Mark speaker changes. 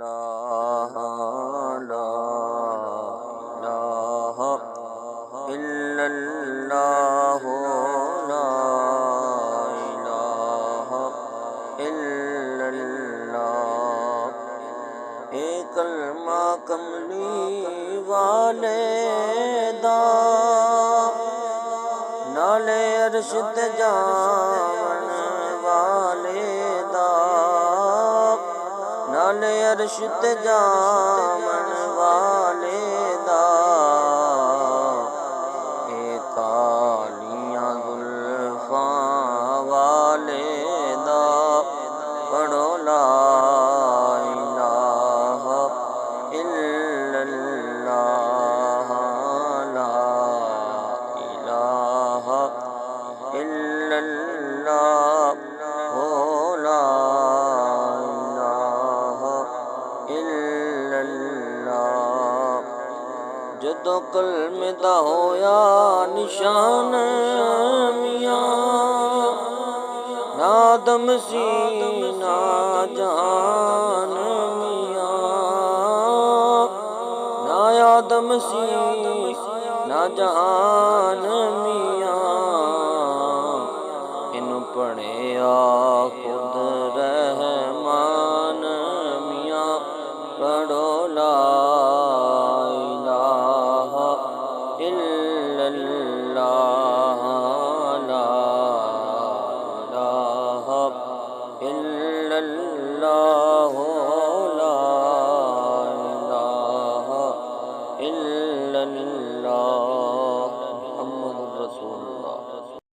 Speaker 1: لا إله إلا الله لا إله إلا الله ایک کلمہ کملی والے دا نالے عرش تے جاون والے دا نالے عرش تے جاون والے دا اے کالیاں زلفاں والے دا پڑھو لا الہ الا اللہ لا الہ الا اللہ لا جدو کلمے دا ہویا نشان میاں نہ آدم سی نہ جان میاں نہ آدم سی نہ جان میاں انہوں پڑھیا